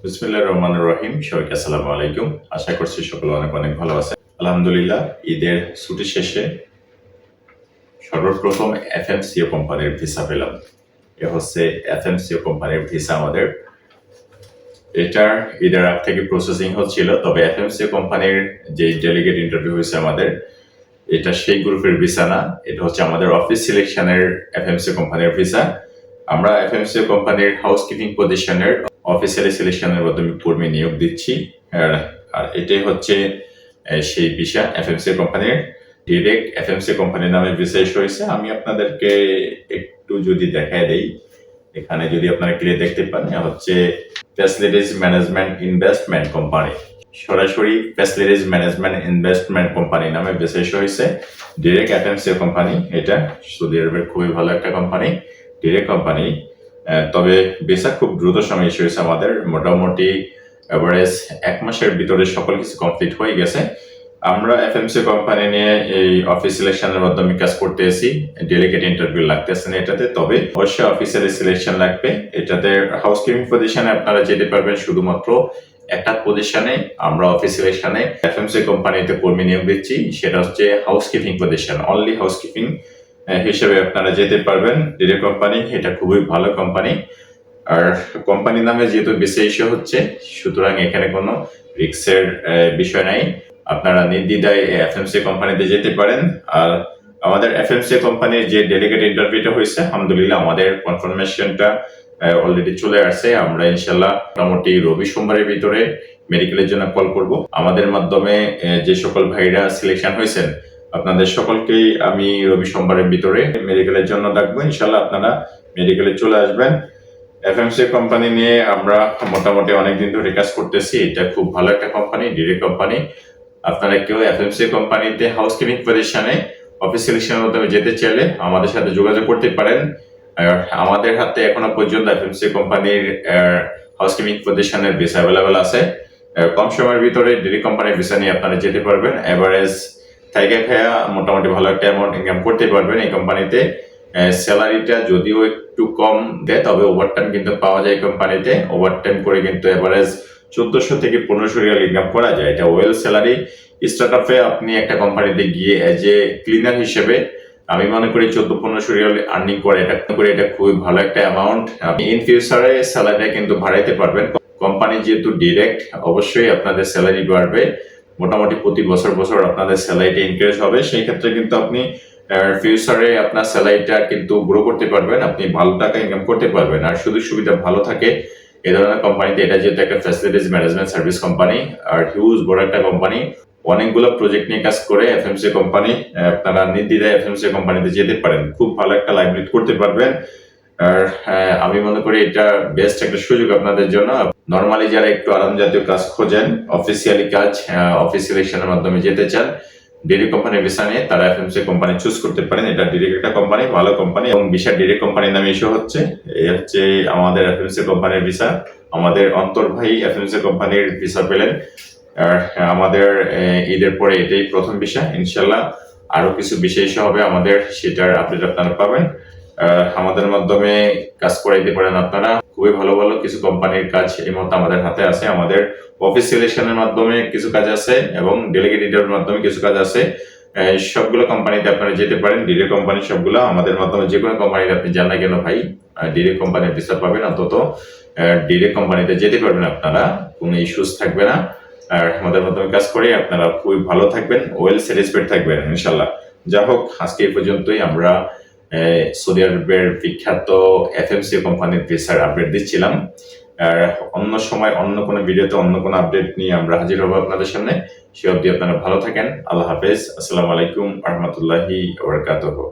বিসমিল্লাহির রহমানির রহিম। সবাইকে আসসালামু আলাইকুম। আশা করছি সকলে অনেক অনেক ভালো আছেন। আলহামদুলিল্লাহ, ঈদের ছুটি শেষে সর্বপ্রথম এফএমসিও কোম্পানির ভিসা পেলাম। এ হচ্ছে এফএমসিও কোম্পানির ভিসা আমাদের। এটার ঈদের আগ থেকে প্রসেসিং হচ্ছিল, তবে এফএমসিও কোম্পানির যে ডেলিগেট ইন্টারভিউ হয়েছে আমাদের, এটা সেই গ্রুপের ভিসা না। এটা হচ্ছে আমাদের অফিস সিলেকশনের এফএমসিও কোম্পানির ভিসা। আমরা এফএমসিও কোম্পানির হাউসকিপিং পজিশনের অফিসিয়ালি সিলেকশনের মাধ্যমে কর্মী নিয়োগ দিচ্ছি। আর এটাই হচ্ছে সেই ভিসা এফএমসি কোম্পানির। ডিরেক্ট এফএমসি কোম্পানির নামে ভিসা ইস্যু হয়েছে। আমি আপনাদেরকে একটু যদি দেখাই দেই, এখানে যদি আপনারা ক্লিয়ার দেখতে পান, হচ্ছে ফ্যাসিলিটিজ ম্যানেজমেন্ট ইনভেস্টমেন্ট কোম্পানি, সরাসরি ফ্যাসিলিটিজ ম্যানেজমেন্ট ইনভেস্টমেন্ট কোম্পানি নামে ভিসা ইস্যু হয়েছে। ডিরেক্ট এফএমসি কোম্পানি, এটা সৌদি আরবের খুবই ভালো একটা কোম্পানি, ডিরেক্ট কোম্পানি। তবে ভিসা খুব দ্রুত সময় ইস্যু হয়েছে আমাদের। মোটামুটি এভারেজ 1 মাসের ভিতরে সকল কিছু কমপ্লিট হয়ে গেছে। আমরা এফএমসি কোম্পানি নিয়ে এই অফিস সিলেকশনের মাধ্যমে কাজ করতে এসেছি। ডেলিগেট ইন্টারভিউ লাগতেছে না এটাতে, তবে অবশ্যই অফিসিয়ালি সিলেকশন লাগবে। এটাতে হাউসকিপিং পজিশনে আপনারা যেতে পারবেন শুধুমাত্র একটা পজিশনে। আমরা অফিস সিলেকশনে এফএমসি কোম্পানিতে কর্মী নিয়োগ দিচ্ছি, সেটা হচ্ছে হাউসকিপিং পজিশন, অনলি হাউসকিপিং হিসেবে আপনারা যেতে পারবেন। ডিরেক্ট কোম্পানি, এটা খুবই ভালো কোম্পানি। আর কোম্পানির নামে যেহেতু বেশি ইস্যু হচ্ছে, সুতরাং এখানে কোনো রিস্কের বিষয় নাই। আপনারা নির্দ্বিধায় এফএমসি কোম্পানিতে যেতে পারেন। আর আমাদের এফএমসি কোম্পানির যে ডেলিগেট ইন্টারভিউটা হয়েছে, আলহামদুলিল্লাহ আমাদের কনফার্মেশনটা অলরেডি চলে আসছে। আমরা ইনশাল্লাহ মোটামুটি রবি সোমবারের ভিতরে মেডিকেলের জন্য কল করব। আমাদের মাধ্যমে যে সকল ভাইরা সিলেকশন হয়েছেন, আপনাদের সকলকেই আমি রবি সোমবারের ভিতরে মেডিকেলের জন্য ডাকবো। ইনশাল্লাহ আপনারা মেডিকেলে চলে আসবেন। এফএমসি কোম্পানি নিয়ে আমরা মোটামুটি অনেকদিন ধরে কাজ করতেছি। এটা খুব ভালো একটা কোম্পানি, ডিরেক্ট কোম্পানি। আপনারা কেউ এফএমসি কোম্পানিতে হাউসকিপিং পজিশনে অফিস সিলেকশনের মাধ্যমে যেতে চাইলে আমাদের সাথে যোগাযোগ করতে পারেন। আর আমাদের হাতে এখনো পর্যন্ত এফএমসি কোম্পানির হাউসকিপিং পজিশনের ভিসা অ্যাভেলেবেল আছে। কম সময়ের ভিতরে ডিরেক্ট কোম্পানির ভিসা নিয়ে আপনারা যেতে পারবেন। এভারেজ থাইকা খায়া মোটামুটি ভালো একটা অ্যামাউন্ট ইনকাম করতে পারবেন এই কোম্পানিতে। স্যালারিটা যদিও একটু কম দেয়, তবে ওভারটাইম কিন্তু পাওয়া যায় কোম্পানিতে। ওভারটাইম করে কিন্তু এভারেজ 1400 থেকে 1500 রিয়াল ইনকাম করা যায়। এটা ওয়েল স্যালারি। স্টার্টআপে আপনি একটা কোম্পানিতে গিয়ে এজ এ ক্লিনার হিসেবে আমি মনে করি 1400-1500 রিয়াল আর্নিং করে এটা খুবই ভালো একটা অ্যামাউন্ট। আপনি ইন ফিউচারে স্যালারিটা কিন্তু বাড়াইতে পারবেন। কোম্পানি যেহেতু ডিরেক্ট, অবশ্যই আপনাদের স্যালারি বাড়বে। মোটামুটি প্রতি বছর আপনাদের স্যালারিটা ইনক্রিজ হবে। সেই ক্ষেত্রে কিন্তু আপনি ফিউচারে আপনার স্যালারিটা কিন্তু গ্রো করতে পারবেন, আপনি ভালো টাকা ইনকাম করতে পারবেন। আর সুযোগ সুবিধা ভালো থাকে এই ধরনের কোম্পানিতে। এটা যেহেতু একটা ফ্যাসিলিটিজ ম্যানেজমেন্ট সার্ভিস কোম্পানি আর হিউজ বড় একটা কোম্পানি, অনেকগুলো প্রজেক্ট নিয়ে কাজ করে এফএমসি কোম্পানি। আপনারা নির্দ্বিধায় এফএমসি কোম্পানিতে যেতে পারেন, খুব ভালো একটা লাইভলিহুড করতে পারবেন। আর আমি মনে করি এটা বেস্ট একটা সুযোগ আপনাদের জন্য। নর্মালি যারা একটু আরাম জাতীয় কাজ খোঁজেন, অফিসিয়ালি কাজ, অফিস সিলেকশনের মাধ্যমে যেতে চান, ডিরেক্ট কোম্পানির ভিসা নিয়ে তারা এফএমসি কোম্পানি চুজ করতে পারেন। এটা ডিরেক্ট একটা কোম্পানি, ভালো কোম্পানি, এবং ভিসা ডিরেক্ট কোম্পানির নামে ইস্যু হচ্ছে। এই হচ্ছে আমাদের এফএমসি কোম্পানির ভিসা। আমাদের অন্তর ভাই এফএমসি কোম্পানির ভিসা পেলেন। আর আমাদের ঈদের পরে এটাই প্রথম ভিসা। ইনশাল্লাহ আরো কিছু ভিসা ইস্যু হবে আমাদের, সেটার আপডেট আপনারা পাবেন। আমাদের মাধ্যমে কাজ করাইতে পারেন আপনারা। খুবই ভালো ভালো কিছু কোম্পানির কাজ এই মুহূর্তে আমাদের হাতে আছে। আমাদের অফিস সিলেকশনের মাধ্যমে কিছু কাজ আছে এবং ডেলিগেট ইন্টারভিউর মাধ্যমে কিছু কাজ আছে। সবগুলো কোম্পানিতে আপনারা যেতে পারেন। ডিরেক্ট কোম্পানি সবগুলো আমাদের মাধ্যমে, যে কোনো কোম্পানিতে আপনি যান না কেন ভাই, ডিরেক্ট কোম্পানির ভিসা পাবেন। অন্তত ডিরেক্ট কোম্পানিতে যেতে পারবেন আপনারা, কোনো ইস্যুস থাকবে না। আর আমাদের মাধ্যমে কাজ করে আপনারা খুবই ভালো থাকবেন, ওয়েল স্যাটিসফাইড থাকবেন ইনশাল্লাহ। যা হোক, আজকে এই পর্যন্তই। আমরা সৌদি আরবের বিখ্যাত এফএমসি কোম্পানির ভিসার আপডেট দিচ্ছিলাম। আর অন্য সময় অন্য কোনো ভিডিওতে অন্য কোনো আপডেট নিয়ে আমরা হাজির হবো আপনাদের সামনে। সে অবধি আপনারা ভালো থাকেন। আল্লাহ হাফেজ। আসসালামু আলাইকুম ওয়া রাহমাতুল্লাহি ওয়া বারাকাতুহু।